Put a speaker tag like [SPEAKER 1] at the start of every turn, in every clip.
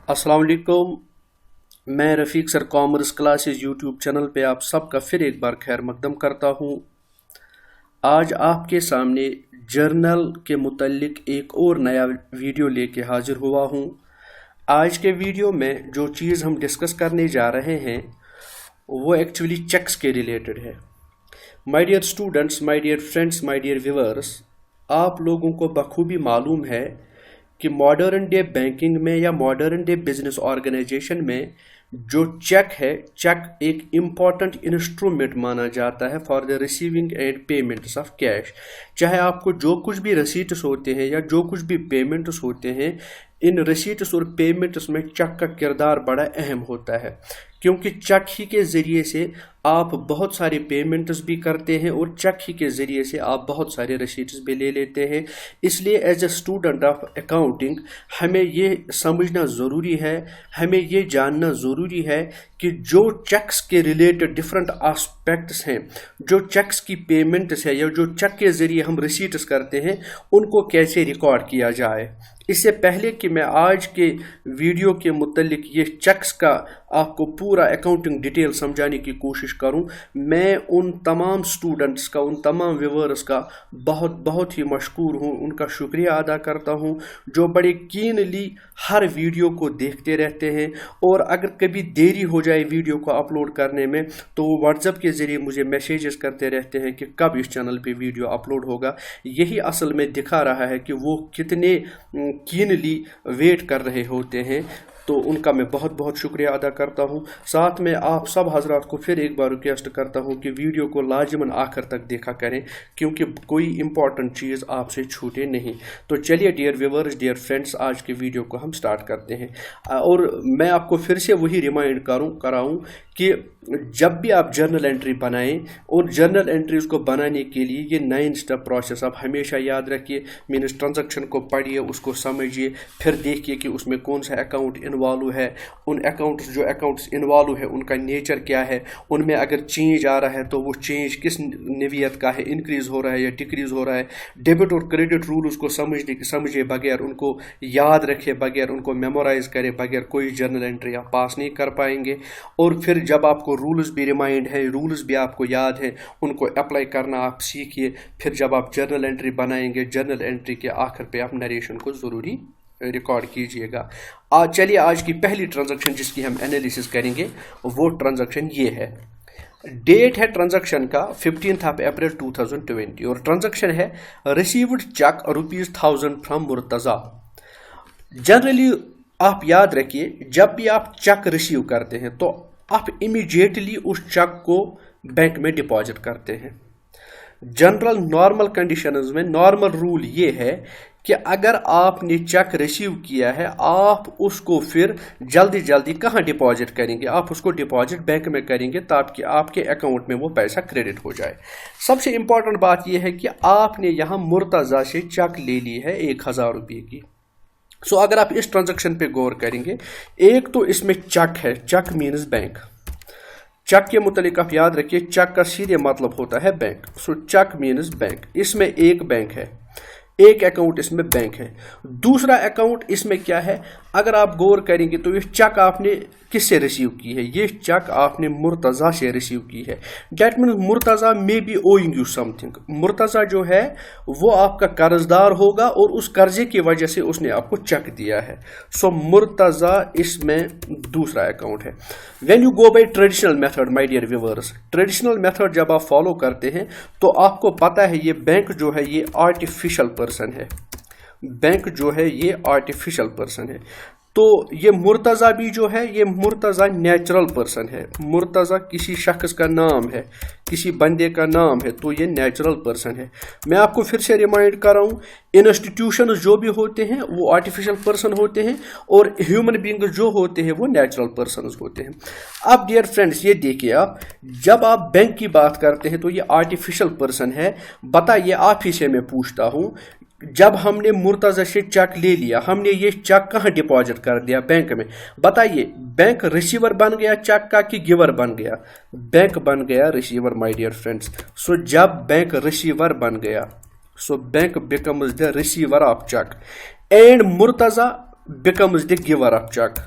[SPEAKER 1] अस्सलाम वालेकुम। मैं Rafiq sir commerce classes YouTube channel पे आप सबका फिर एक बार खैर मकदम करता हूँ। आज आपके सामने जर्नल के मुतल्लिक एक और नया वीडियो लेके हाजिर हुआ हूँ। आज के वीडियो में जो चीज़ हम डिस्कस करने जा रहे हैं वो एक्चुअली चेक्स के रिलेटेड है। My dear students, my dear friends, my dear viewers, आप लोगों को बखूबी मालूम है कि मॉडर्न डे बैंकिंग में या मॉडर्न डे बिजनेस ऑर्गेनाइजेशन में जो चेक है, चेक एक इम्पॉर्टेंट इंस्ट्रूमेंट माना जाता है for the receiving end payments of cash. चाहे आपको जो कुछ भी रसीट्स होते हैं या जो कुछ भी पेमेंट्स होते हैं, इन रसीट्स और पेमेंट्स में चेक का किरदार बड़ा अहम होता है, क्योंकि चेक ही के ज़रिए से आप बहुत सारे पेमेंट्स भी करते हैं और चेक ही के ज़रिए से आप बहुत सारे रसीट्स भी ले लेते हैं। इसलिए as a student of accounting हमें ये समझना ज़रूरी है, हमें ये जानना ज़रूरी है कि जो चेक्स के रिलेटेड डिफरेंट आस्पेक्ट्स हैं, जो चेक्स की पेमेंट्स है या जो चेक के ज़रिए हम रसीट्स करते हैं, उनको कैसे रिकॉर्ड किया जाए। इससे पहले कि मैं आज के वीडियो के मुतल्लिक ये चेक्स का आपको पूरा अकाउंटिंग डिटेल समझाने की कोशिश करूं, मैं उन तमाम स्टूडेंट्स का, उन तमाम व्यूअर्स का बहुत ही मशकूर हूं, उनका शुक्रिया अदा करता हूं जो बड़े कीनली हर वीडियो को देखते रहते हैं। और अगर कभी देरी हो जाए वीडियो को अपलोड करने में तो वो व्हाट्सएप के ज़रिए मुझे मैसेजेस करते रहते हैं कि कब इस चैनल पे वीडियो अपलोड होगा। यही असल में दिखा रहा है कि वो कितने कीनली वेट कर रहे होते हैं, तो उनका मैं बहुत शुक्रिया अदा करता हूं। साथ में आप सब हजरात को फिर एक बार रिक्वेस्ट करता हूं कि वीडियो को लाजिमन आखिर तक देखा करें, क्योंकि कोई इंपॉर्टेंट चीज़ आपसे छूटे नहीं। तो चलिए डियर व्यूअर्स, डियर फ्रेंड्स, आज के वीडियो को हम स्टार्ट करते हैं। और मैं आपको फिर से वही रिमाइंड कराऊं कि जब भी आप जर्नल एंट्री बनाएं, और जर्नल एंट्रीज को बनाने के लिए ये 9 स्टेप प्रोसेस आप हमेशा याद रखिए। मीन्स ट्रांजैक्शन को पढ़िए, उसको समझिए, फिर देखिए कि उसमें कौन सा अकाउंट इन्वॉल्व है, उन अकाउंट्स इन्वॉल्व है उनका नेचर क्या है, उनमें अगर चेंज आ रहा है तो वो चेंज किस नवीयत का है, इंक्रीज हो रहा है या डिक्रीज हो रहा है। डेबिट और क्रेडिट रूल उसको समझे बगैर, उनको याद रखे बगैर, उनको मेमोराइज करे बगैर कोई जर्नल एंट्री आप पास नहीं कर पाएंगे। और फिर जब आपको रूल्स भी रिमाइंड है, रूल्स भी आपको याद है, उनको अप्लाई करना आप सीखिए। फिर जब आप जर्नल एंट्री बनाएंगे, जर्नल एंट्री के आखिर पे आप नरेशन को ज़रूरी रिकॉर्ड कीजिएगा। चलिए आज की पहली ट्रांजैक्शन जिसकी हम एनालिसिस करेंगे वो ट्रांजैक्शन ये है। डेट है ट्रांजैक्शन का 15 अप्रैल 2020 और ट्रांजैक्शन है received cheque ₹1000 from Murtaza. Generally आप याद रखिए, जब भी आप चेक रिसीव करते हैं तो आप इमीडिएटली उस चेक को बैंक में डिपॉजिट करते हैं। जनरल नॉर्मल कंडीशंस में नॉर्मल रूल ये है कि अगर आपने चेक रिसीव किया है, आप उसको फिर जल्दी कहाँ डिपॉजिट करेंगे? आप उसको डिपॉजिट बैंक में करेंगे ताकि आपके अकाउंट में वो पैसा क्रेडिट हो जाए। सबसे इंपॉर्टेंट बात यह है कि आपने यहाँ मुर्तज़ा से चेक ले ली है 1000 रुपये की। सो अगर आप इस ट्रांजैक्शन पे गौर करेंगे, एक तो इसमें चेक है, चेक मीन्स बैंक। चेक के मुतालिक आप याद रखिए, चेक का सीधे मतलब होता है bank. So cheque means bank. इसमें एक बैंक है, एक अकाउंट इसमें बैंक है। दूसरा अकाउंट इसमें क्या है, अगर आप गौर करेंगे तो ये चेक आपने किससे रिसीव की है? ये चेक आपने मुर्तज़ा से रिसीव की है। That means Murtaza may be owing you something. Murtaza जो है वो आपका कर्जदार होगा और उस कर्जे की वजह से उसने आपको चेक दिया है। सो मुर्तज़ा इसमें दूसरा अकाउंट है। When you go by traditional method, my dear viewers, traditional method जब आप फॉलो करते हैं तो आपको पता है ये बैंक जो है ये आर्टिफिशियल पर्सन है। बैंक जो है ये आर्टिफिशियल पर्सन है। तो ये मुर्तज़ा भी जो है ये मुर्तज़ा नेचुरल पर्सन है। मुर्तज़ा किसी शख्स का नाम है, किसी बंदे का नाम है, तो ये नेचुरल पर्सन है। मैं आपको फिर से रिमाइंड कर रहा हूँ, इंस्टीट्यूशन जो भी होते हैं वो आर्टिफिशियल पर्सन होते हैं और ह्यूमन बींग जो होते हैं वो नेचुरल पर्सन होते हैं। अब डियर फ्रेंड्स ये देखिए, आप जब आप बैंक की बात करते हैं तो ये आर्टिफिशियल पर्सन है। बताइए, आप ही से मैं पूछता हूँ, जब हमने मुर्तज़ा से चेक ले लिया, हमने ये चेक कहाँ डिपॉजिट कर दिया? बैंक में। बताइए, बैंक रिसीवर बन गया चेक का कि गिवर बन गया? बैंक बन गया receiver, my dear friends. So जब बैंक रिसीवर बन गया, so bank becomes the receiver of cheque and Murtaza becomes the giver of check.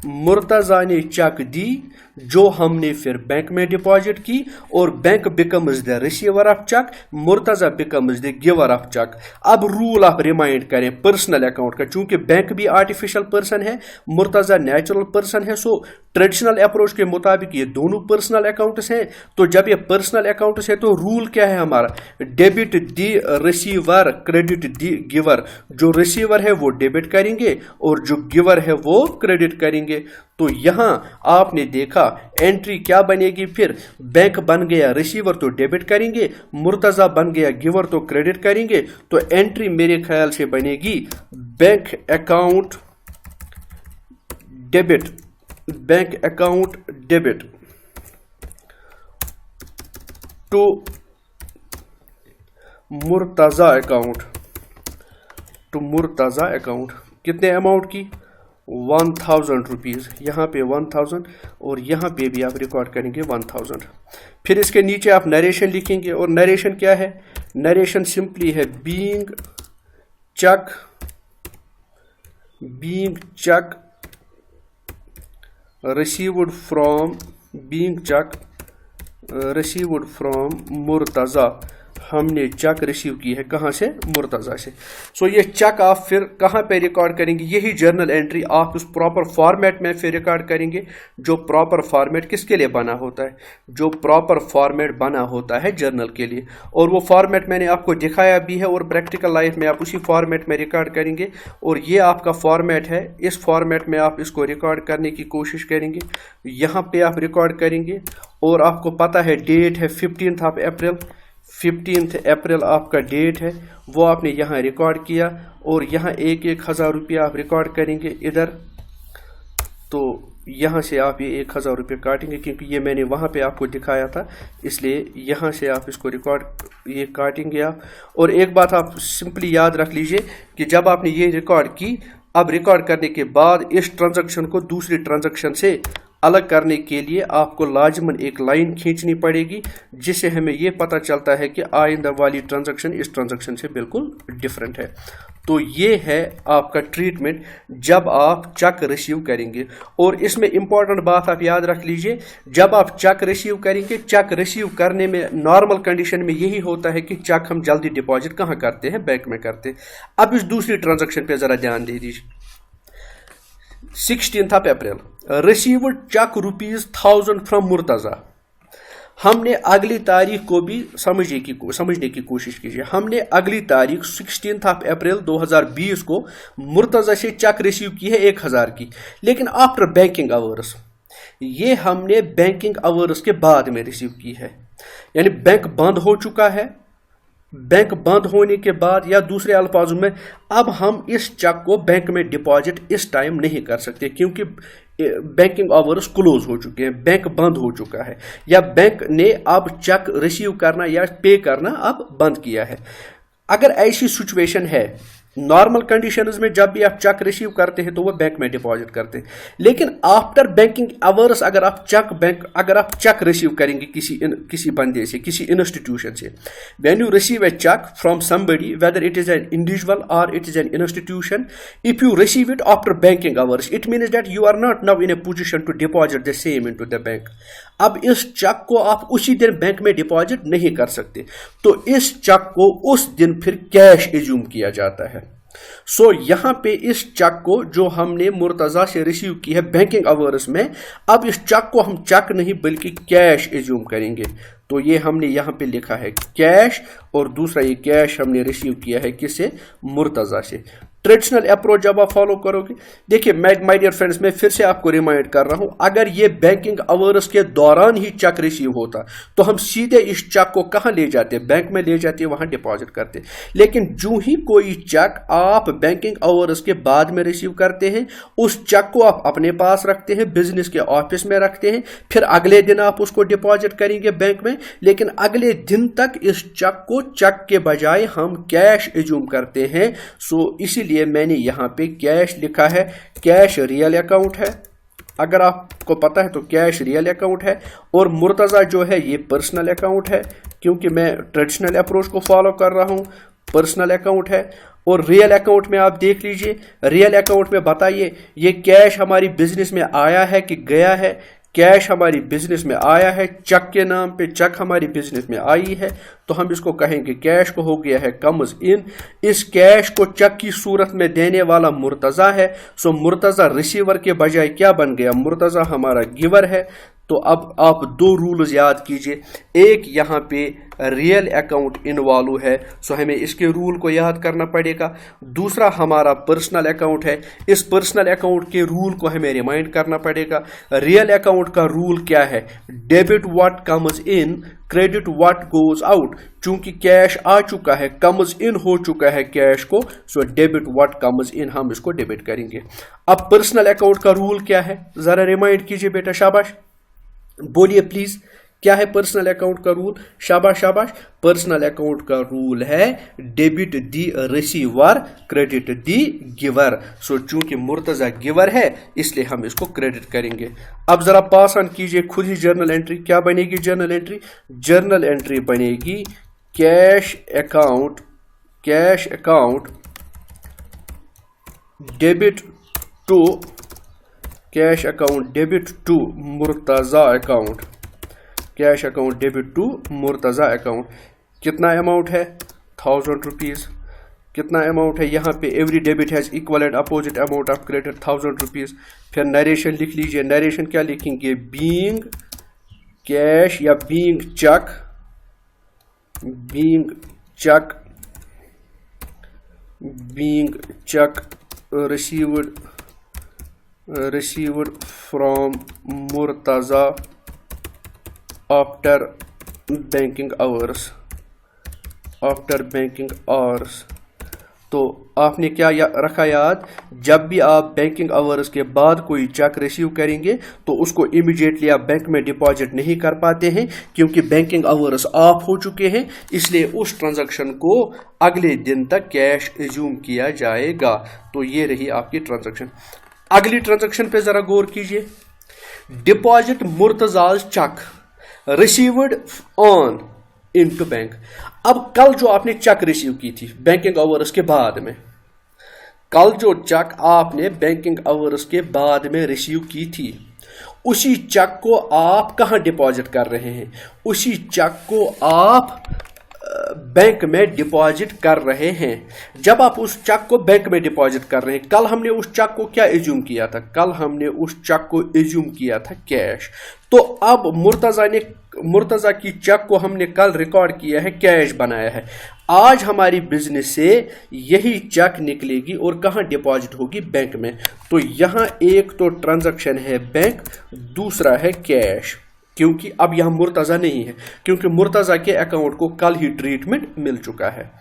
[SPEAKER 1] Murtaza ने चेक दी जो हमने फिर बैंक में डिपॉजिट की, और bank becomes the receiver of cheque, Murtaza becomes the giver of cheque. अब रूल आप रिमाइंड करें पर्सनल अकाउंट का, चूंकि बैंक भी आर्टिफिशियल पर्सन है, मुर्तज़ा नेचुरल पर्सन है, सो ट्रेडिशनल अप्रोच के मुताबिक ये दोनों पर्सनल अकाउंट्स हैं। तो जब ये पर्सनल अकाउंट्स है तो रूल क्या है हमारा, डेबिट दी रिसीवर क्रेडिट दी गिवर। जो रिसीवर है वो डेबिट करेंगे और जो गिवर है वो क्रेडिट करेंगे। तो यहां आपने देखा एंट्री क्या बनेगी, फिर बैंक बन गया रिसीवर तो डेबिट करेंगे, मुर्तज़ा बन गया गिवर तो क्रेडिट करेंगे। तो एंट्री मेरे ख्याल से बनेगी bank account debit, bank account debit to Murtaza account, to Murtaza account. कितने अमाउंट की, 1000 रुपीज़, यहाँ पे 1000 और यहाँ पे भी आप रिकॉर्ड करेंगे 1000। फिर इसके नीचे आप नरेशन लिखेंगे, और नरेशन क्या है, नरेशन सिंपली है being cheque received from Murtaza. हमने चेक रिसीव की है कहाँ से, मुर्तज़ा से। सो ये चेक आप फिर कहाँ पे रिकॉर्ड करेंगे, यही जर्नल एंट्री आप उस प्रॉपर फॉर्मेट में फिर रिकॉर्ड करेंगे। जो प्रॉपर फॉर्मेट किसके लिए बना होता है, जो प्रॉपर फॉर्मेट बना होता है जर्नल के लिए, और वो फॉर्मेट मैंने आपको दिखाया भी है, और प्रैक्टिकल लाइफ में आप उसी फॉर्मेट में रिकॉर्ड करेंगे। और ये आपका फॉर्मेट है, इस फॉर्मेट में आप इसको रिकॉर्ड करने की कोशिश करेंगे। यहाँ पे आप रिकॉर्ड करेंगे, और आपको पता है डेट है 15 अप्रैल, 15 अप्रैल आपका डेट है, वो आपने यहाँ रिकॉर्ड किया, और यहाँ 1000 रुपया आप रिकॉर्ड करेंगे इधर। तो यहाँ से आप ये 1000 रुपये काटेंगे, क्योंकि ये मैंने वहाँ पे आपको दिखाया था, इसलिए यहाँ से आप इसको रिकॉर्ड ये काटेंगे आप। और एक बात आप सिंपली याद रख लीजिए कि जब आपने ये रिकॉर्ड की, अब रिकॉर्ड करने के बाद इस ट्रांजैक्शन को दूसरी ट्रांजैक्शन से अलग करने के लिए आपको लाजमन एक लाइन खींचनी पड़ेगी, जिससे हमें ये पता चलता है कि आइंदा वाली ट्रांजैक्शन इस ट्रांजैक्शन से बिल्कुल डिफरेंट है। तो ये है आपका ट्रीटमेंट जब आप चेक रिसीव करेंगे। और इसमें इंपॉर्टेंट बात आप याद रख लीजिए, जब आप चेक रिसीव करेंगे, चेक रिसीव करने में नॉर्मल कंडीशन में यही होता है कि चेक हम जल्दी डिपॉजिट कहाँ करते हैं, बैंक में करते हैं। अब इस दूसरी ट्रांजैक्शन पे जरा ध्यान दे दीजिए। 16 अप्रैल रिसीव्ड चेक ₹1000 फ्रॉम मुर्तज़ा। हमने अगली तारीख को भी समझने की कोशिश कीजिए। हमने अगली तारीख 16 अप्रैल 2020 को मुर्तज़ा से चेक रिसीव की है 1000 की, लेकिन आफ्टर बैंकिंग आवर्स, ये हमने बैंकिंग आवर्स के बाद में रिसीव की है, यानी बैंक बंद हो चुका है। बैंक बंद होने के बाद, या दूसरे अल्फाजों में, अब हम इस चेक को बैंक में डिपॉजिट इस टाइम नहीं कर सकते, क्योंकि बैंकिंग आवर्स क्लोज हो चुके हैं, बैंक बंद हो चुका है, या बैंक ने अब चेक रिसीव करना या पे करना अब बंद किया है। अगर ऐसी सिचुएशन है, नॉर्मल कंडीशंस में जब भी आप चेक रिसीव करते हैं तो वो बैंक में डिपॉजिट करते हैं, लेकिन आफ्टर बैंकिंग आवर्स अगर आप चेक रिसीव करेंगे किसी बंदे से, किसी इंस्टीट्यूशन से, when you receive a cheque from somebody, whether it is an individual or it is an institution, if you receive it after banking hours, it means that you are not now in a position to deposit the same into the bank. अब इस check को आप उसी दिन bank में deposit नहीं कर सकते, तो इस चेक को उस दिन फिर कैश एज्यूम किया जाता है। सो यहाँ पे इस चेक को जो हमने मुर्तज़ा से रिसीव की है बैंकिंग आवर्स में, अब इस चेक को हम चेक नहीं बल्कि कैश एज्यूम करेंगे। तो ये हमने यहाँ पे लिखा है कैश, और दूसरा ये कैश हमने रिसीव किया है किससे, मुर्तज़ा से। ट्रेडिशनल अप्रोच जब आप फॉलो करोगे, देखिए माय डियर फ्रेंड्स, मैं फिर से आपको रिमाइंड कर रहा हूं, अगर ये बैंकिंग आवर्स के दौरान ही चेक रिसीव होता तो हम सीधे इस चेक को कहां ले जाते, बैंक में ले जाते, वहां डिपॉजिट करते। लेकिन जो ही कोई चेक आप बैंकिंग आवर्स के बाद में रिसीव करते हैं, उस चेक को आप अपने पास रखते हैं, बिजनेस के ऑफिस में रखते हैं, फिर अगले दिन आप उसको डिपॉजिट करेंगे बैंक में, लेकिन अगले दिन तक इस चेक को चेक के बजाय हम कैश एज्यूम करते हैं। सो इसीलिए मैंने यहां पे कैश लिखा है। कैश रियल अकाउंट है, अगर आपको पता है तो कैश रियल अकाउंट है, और मुर्तज़ा जो है ये पर्सनल अकाउंट है, क्योंकि मैं ट्रेडिशनल अप्रोच को फॉलो कर रहा हूं, पर्सनल अकाउंट है। और रियल अकाउंट में आप देख लीजिए, रियल अकाउंट में बताइए ये कैश हमारी बिजनेस में आया है कि गया है। कैश हमारी बिजनेस में आया है, चेक के नाम पे चेक हमारी बिजनेस में आई है, तो हम इसको कहेंगे कैश को हो गया है कम्स इन। इस कैश को चेक की सूरत में देने वाला मुर्तजा है, सो मुर्तजा रिसीवर के बजाय क्या बन गया, मुर्तजा हमारा गिवर है। तो अब आप दो रूल्स याद कीजिए, एक यहाँ पे रियल अकाउंट इन्वॉल्व है, सो हमें इसके रूल को याद करना पड़ेगा। दूसरा हमारा पर्सनल अकाउंट है, इस पर्सनल अकाउंट के रूल को हमें रिमाइंड करना पड़ेगा। रियल अकाउंट का रूल क्या है, debit what comes in, credit what goes out. चूंकि कैश आ चुका है, कम्स इन हो चुका है कैश को, so debit what comes in, हम इसको डेबिट करेंगे। अब पर्सनल अकाउंट का रूल क्या है, जरा रिमाइंड कीजिए बेटा, शाबाश बोलिए प्लीज, क्या है पर्सनल अकाउंट का रूल, शाबाश शाबाश। पर्सनल अकाउंट का रूल है डेबिट दी रिसीवर, क्रेडिट दी गिवर। सो चूंकि मुर्तजा गिवर है इसलिए हम इसको क्रेडिट करेंगे। अब जरा पास ऑन कीजिए खुद ही जर्नल एंट्री, क्या बनेगी जर्नल एंट्री, जर्नल एंट्री बनेगी cash account debit to, cash account debit to Murtaza account, cash account debit to Murtaza account. कितना अमाउंट है, 1000 रुपीज। कितना अमाउंट है यहाँ पे, every debit has equal and opposite amount of credit 1000 rupees. फिर narration लिख लीजिए, नरेशन क्या लिखेंगे, बीइंग कैश या being cheque received from Murtaza after banking hours, तो आपने क्या रखा याद, जब भी आप बैंकिंग आवर्स के बाद कोई चेक रिसीव करेंगे तो उसको इमीडिएटली आप बैंक में डिपॉजिट नहीं कर पाते हैं, क्योंकि बैंकिंग आवर्स ऑफ हो चुके हैं, इसलिए उस ट्रांजैक्शन को अगले दिन तक कैश एज्यूम किया जाएगा। तो ये रही आपकी ट्रांजैक्शन। अगली ट्रांजैक्शन पे जरा गौर कीजिए, डिपॉजिट मुर्तजाज cheque received on into bank. अब कल जो आपने चेक रिसीव की थी बैंकिंग आवर्स के बाद में, कल जो चेक आपने बैंकिंग आवर्स के बाद में रिसीव की थी, उसी चेक को आप कहां डिपॉजिट कर रहे हैं, उसी चेक को आप बैंक में डिपॉजिट कर रहे हैं। जब आप उस चेक को बैंक में डिपॉजिट कर रहे हैं, कल हमने उस चेक को क्या एज्यूम किया था, कल हमने उस चेक को एज्यूम किया था कैश। तो अब मुर्तजा की चेक को हमने कल रिकॉर्ड किया है, कैश बनाया है। आज हमारी बिजनेस से यही चेक निकलेगी और कहां डिपॉजिट होगी, बैंक में। तो यहां एक तो ट्रांजैक्शन है बैंक, दूसरा है कैश, क्योंकि अब यहां मुर्तजा नहीं है, क्योंकि मुर्तजा के अकाउंट को कल ही ट्रीटमेंट मिल चुका है।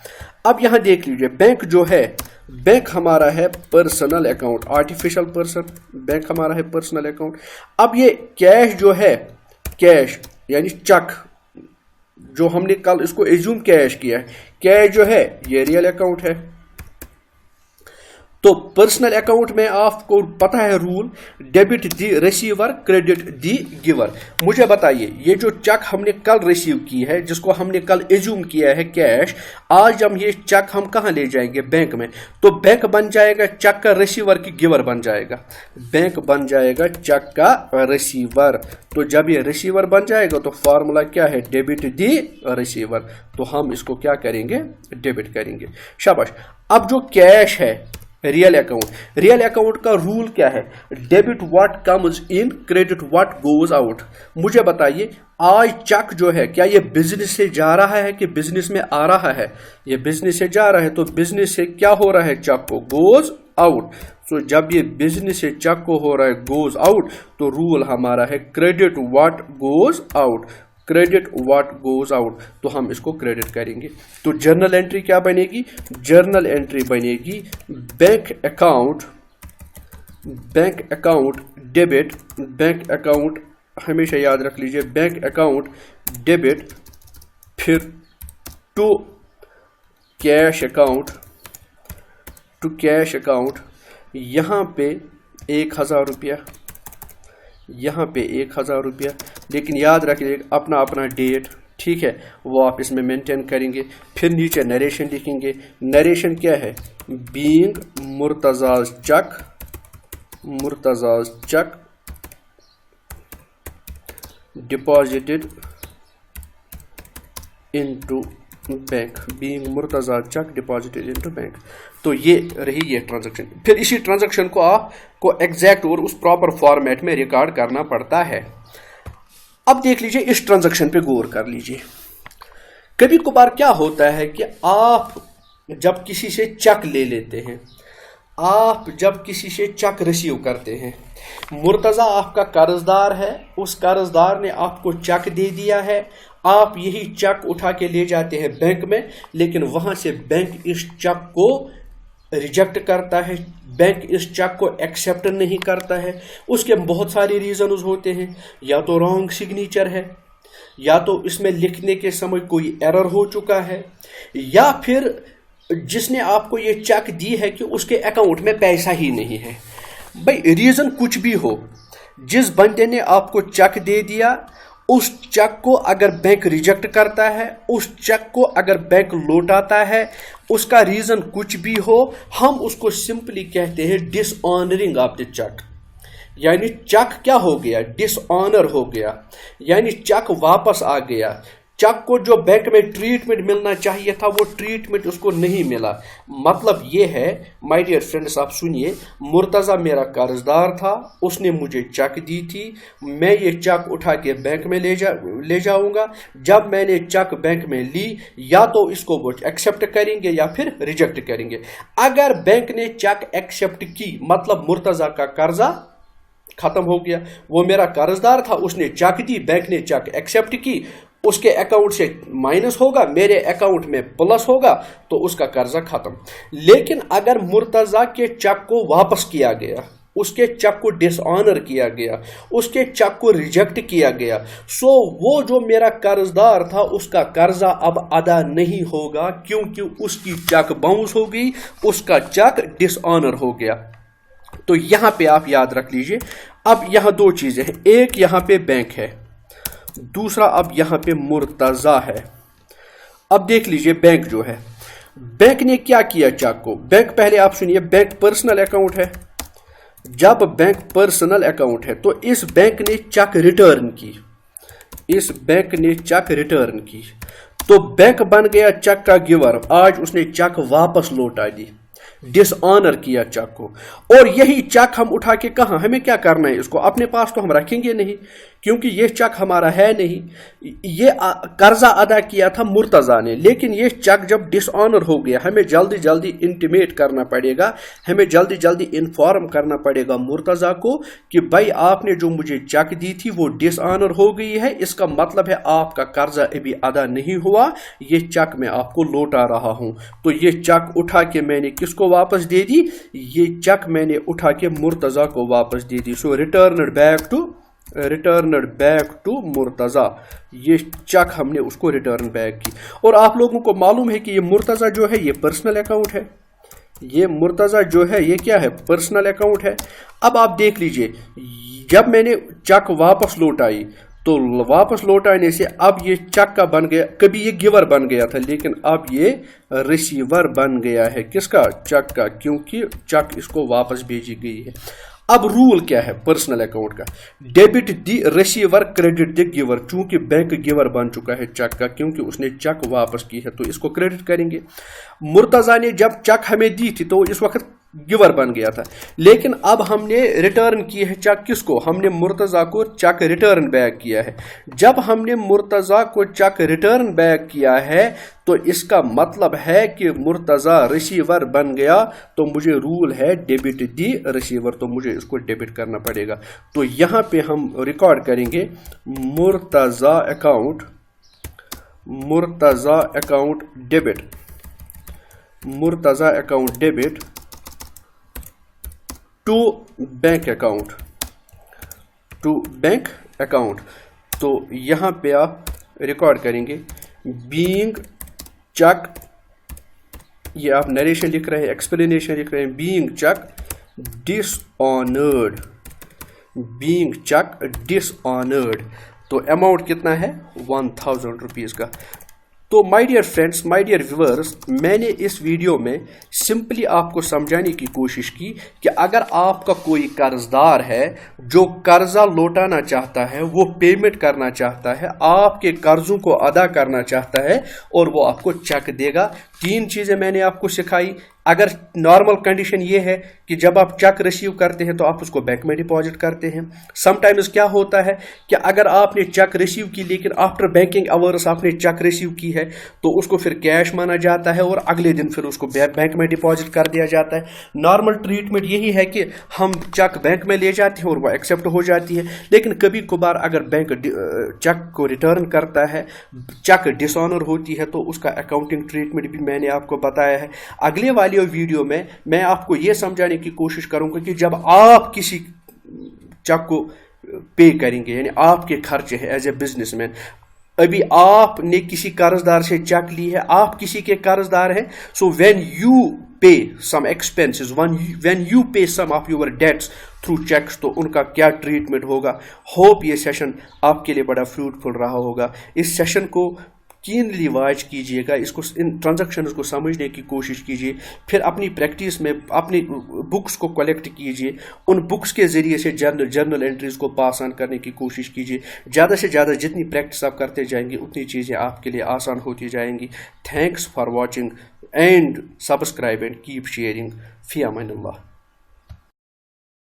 [SPEAKER 1] अब यहां देख लीजिए, बैंक जो है, बैंक हमारा है personal account, artificial person, bank हमारा है पर्सनल अकाउंट। अब ये कैश जो है, कैश यानी चेक जो हमने कल इसको एज्यूम कैश किया है, कैश जो है ये रियल अकाउंट है। तो पर्सनल अकाउंट में आपको पता है रूल, डेबिट दी रिसीवर, क्रेडिट दी गिवर। मुझे बताइए, ये जो चेक हमने कल रिसीव की है, जिसको हमने कल एज्यूम किया है कैश, आज हम ये चेक हम कहां ले जाएंगे, बैंक में। तो बैंक बन जाएगा चेक का रिसीवर की गिवर बन जाएगा, बैंक बन जाएगा चेक का रिसीवर। तो जब ये रिसीवर बन जाएगा तो फॉर्मूला क्या है, डेबिट दी रिसीवर। तो हम इसको क्या करेंगे, डेबिट करेंगे, शाबाश। अब जो कैश है रियल अकाउंट, रियल अकाउंट का रूल क्या है, debit what comes in, credit what goes out. मुझे बताइए, आज चेक जो है क्या ये बिजनेस से जा रहा है कि बिजनेस में आ रहा है, ये बिजनेस से जा रहा है, तो बिजनेस से क्या हो रहा है, चेक को गोज आउट। तो जब ये बिजनेस से चेक को हो रहा है गोज आउट, तो रूल हमारा है credit what goes out, credit what goes out. तो हम इसको क्रेडिट करेंगे। तो जर्नल एंट्री क्या बनेगी, जर्नल एंट्री बनेगी bank account debit, bank account हमेशा याद रख लीजिए, बैंक अकाउंट डेबिट, फिर टू कैश अकाउंट, यहां पे 1000 रुपया, यहां पे 1000 रुपया। लेकिन याद रखिए अपना अपना डेट, ٹھیक ہے, وہ آپ اس میں مینٹین کریں گے. پھر نیچے نریشن لکھیں گے. نریشن کیا ہے؟ بینگ مرتضیٰ چک ڈپازٹڈ انٹو بینک. بینگ مرتضیٰ چک ڈپازٹڈ انٹو بینک. تو یہ رہی یہ ٹرانزیکشن. پھر اسی ٹرانزیکشن کو آپ کو ایگزیکٹ اور اس پراپر فارمیٹ میں ریکارڈ کرنا پڑتا ہے. اب دیکھ لیجئے, اس ٹرانزیکشن پہ غور کر لیجئے. کبھی کبھار کیا ہوتا ہے کہ آپ جب کسی سے چیک لے لیتے ہیں, آپ جب کسی سے چیک ریسیو کرتے ہیں, مرتضیٰ آپ کا قرض دار ہے, اس قرض دار نے آپ کو چیک دے دیا ہے, آپ یہی چیک اٹھا کے لے جاتے ہیں بینک میں, لیکن وہاں سے بینک اس چیک کو ریجیکٹ کرتا ہے, بینک اس چیک کو ایکسیپٹ نہیں کرتا ہے. اس کے بہت سارے ریزنز ہوتے ہیں. یا تو رانگ سگنیچر ہے, یا تو اس میں لکھنے کے سمے کوئی ایرر ہو چکا ہے, یا پھر جس نے آپ کو یہ چیک دی ہے کہ اس کے اکاؤنٹ میں پیسہ ہی نہیں ہے. بھائی ریزن کچھ بھی ہو, جس بندے نے آپ کو چیک دے دیا, اس چیک کو اگر بینک ریجیکٹ کرتا ہے, اس چیک کو اگر بینک لوٹاتا ہے, اس کا ریزن کچھ بھی ہو, ہم اس کو سمپلی کہتے ہیں ڈس آنرنگ آف دا چیک. یعنی چیک کیا ہو گیا؟ ڈس آنر ہو گیا, یعنی چیک واپس آ گیا. چیک کو جو بینک میں ٹریٹمنٹ ملنا چاہیے تھا وہ ٹریٹمنٹ اس کو نہیں ملا. مطلب یہ ہے مائی ڈیئر فرینڈس, آپ سنیے, مرتضیٰ میرا قرض دار تھا, اس نے مجھے چیک دی تھی, میں یہ چیک اٹھا کے بینک میں لے جاؤں گا. جب میں نے چیک بینک میں لی, یا تو اس کو وہ ایکسیپٹ کریں گے یا پھر ریجیکٹ کریں گے. اگر بینک نے چیک ایکسیپٹ کی, مطلب مرتضیٰ کا قرضہ ختم ہو گیا. وہ میرا قرض دار تھا, اس نے چیک دی, بینک نے چیک ایکسیپٹ کی, اس کے اکاؤنٹ سے مائنس ہوگا, میرے اکاؤنٹ میں پلس ہوگا, تو اس کا قرضہ ختم. لیکن اگر مرتضیٰ کے چیک کو واپس کیا گیا, اس کے چیک کو ڈس آنر کیا گیا, اس کے چیک کو ریجیکٹ کیا گیا, سو وہ جو میرا قرض دار تھا اس کا قرضہ اب ادا نہیں ہوگا, کیونکہ اس کی چیک باؤنس ہو گئی, اس کا چیک ڈس آنر ہو گیا. تو یہاں پہ آپ یاد رکھ لیجئے. اب یہاں دو چیزیں ہیں, ایک یہاں پہ بینک ہے, دوسرا اب یہاں پہ مرتضیٰ ہے. اب دیکھ لیجئے بینک جو ہے, بینک نے کیا کیا چیک کو؟ بینک پہلے آپ سنیے, بینک پرسنل اکاؤنٹ ہے. جب بینک پرسنل اکاؤنٹ ہے تو اس بینک نے چیک ریٹرن کی, اس بینک نے چیک ریٹرن کی, تو بینک بن گیا چیک کا گیور. آج اس نے چیک واپس لوٹا دی, ڈس آنر کیا چیک کو. اور یہی چیک ہم اٹھا کے کہاں, ہمیں کیا کرنا ہے, اس کو اپنے پاس تو ہم رکھیں گے نہیں, کیونکہ یہ چیک ہمارا ہے نہیں. یہ قرضہ ادا کیا تھا مرتضیٰ نے, لیکن یہ چیک جب ڈس آنر ہو گیا, ہمیں جلدی جلدی انٹیمیٹ کرنا پڑے گا, ہمیں جلدی جلدی انفارم کرنا پڑے گا مرتضیٰ کو کہ بھائی آپ نے جو مجھے چیک دی تھی وہ ڈس آنر ہو گئی ہے, اس کا مطلب ہے آپ کا قرضہ ابھی ادا نہیں ہوا, یہ چیک میں آپ کو لوٹا رہا ہوں. تو یہ چیک اٹھا کے میں نے کس کو واپس دے دی؟ یہ چیک میں نے اٹھا کے مرتضیٰ کو واپس دے دی. سو ریٹرنڈ بیک ٹو مرتضیٰ. یہ چیک ہم نے اس کو ریٹرن بیک کی. اور آپ لوگوں کو معلوم ہے کہ یہ مرتضیٰ جو ہے یہ پرسنل اکاؤنٹ ہے, یہ مرتضیٰ جو ہے یہ کیا ہے؟ پرسنل اکاؤنٹ ہے. اب آپ دیکھ لیجئے, جب میں نے چیک واپس لوٹائی تو واپس لوٹانے سے اب یہ چیک کا بن گیا, کبھی یہ گیور بن گیا تھا لیکن اب یہ ریسیور بن گیا ہے. کس کا؟ چیک کا, کیونکہ چیک اس کو واپس بھیجی گئی ہے. اب رول کیا ہے پرسنل اکاؤنٹ کا؟ Debit the receiver credit the giver. چونکہ بینک گیور بن چکا ہے چیک کا, کیونکہ اس نے چیک واپس کی ہے, تو اس کو کریڈٹ کریں گے. مرتضیٰ نے جب چیک ہمیں دی تھی تو اس وقت گیور بن گیا تھا, لیکن اب ہم نے ریٹرن کی ہے چیک کس کو؟ ہم نے مرتضیٰ کو چیک ریٹرن بیک کیا ہے. جب ہم نے مرتضیٰ کو چیک ریٹرن بیک کیا ہے تو اس کا مطلب ہے کہ مرتضیٰ ریسیور بن گیا, تو مجھے رول ہے ڈیبٹ دی ریسیور, تو مجھے اس کو ڈیبٹ کرنا پڑے گا. تو یہاں پہ ہم ریکارڈ کریں گے Murtaza account debit, Murtaza account debit to bank account. تو یہاں پہ آپ ریکارڈ کریں گے بینگ چیک, یہ آپ نریشن لکھ رہے ہیں, ایکسپلینیشن لکھ رہے ہیں, بینگ چیک ڈس آنرڈ, तो अमाउंट कितना है 1000 रुपीज़ का। तो my dear friends, my dear viewers, मैंने इस वीडियो में सिंपली आपको समझाने की कोशिश की कि अगर आपका कोई कर्जदार है जो कर्जा लौटाना चाहता है, वो पेमेंट करना चाहता है, आपके कर्जों को अदा करना चाहता है और वो आपको चेक देगा, 3 चीज़ें मैंने आपको सिखाई। अगर नॉर्मल कंडीशन ये है कि जब आप चेक रिसीव करते हैं तो आप उसको बैंक में डिपॉजिट करते हैं। समटाइम्स क्या होता है कि अगर आपने चेक रिसीव की लेकिन आफ्टर बैंकिंग आवर्स आपने चेक रिसीव की है तो उसको फिर कैश माना जाता है और अगले दिन फिर उसको बैंक में डिपॉजिट कर दिया जाता है। नॉर्मल ट्रीटमेंट यही है कि हम चेक बैंक में ले जाते हैं और वो एक्सेप्ट हो जाती है, लेकिन कभी कभार अगर बैंक चेक को रिटर्न करता है, चेक डिसऑनर होती है, तो उसका अकाउंटिंग ट्रीटमेंट भी मैंने आपको बताया है। अगले वाली वीडियो में मैं आपको यह समझाने की कोशिश करूंगा कि जब आप किसी चेक को पे करेंगे, यानी आपके खर्चे हैं एज ए बिजनेसमैन, अभी आपने किसी कर्जदार से चेक ली है, आप किसी के कर्जदार हैं, so when you pay some expenses, when you pay some of your debts through cheques, तो उनका क्या ट्रीटमेंट होगा। होप ये सेशन आपके लिए बड़ा फ्रूटफुल रहा होगा। इस सेशन को कीनली वॉच कीजिएगा, इसको इन ट्रांजैक्शंस को समझने की कोशिश कीजिए, फिर अपनी प्रैक्टिस में अपनी बुक्स को कलेक्ट कीजिए, उन बुक्स के ज़रिए से जर्नल एंट्रीज को पास ऑन करने की कोशिश कीजिए। ज़्यादा से ज़्यादा जितनी प्रैक्टिस आप करते जाएंगे उतनी चीज़ें आपके लिए आसान होती जाएंगी। Thanks for watching and subscribe and keep sharing. Fee Aman Allah.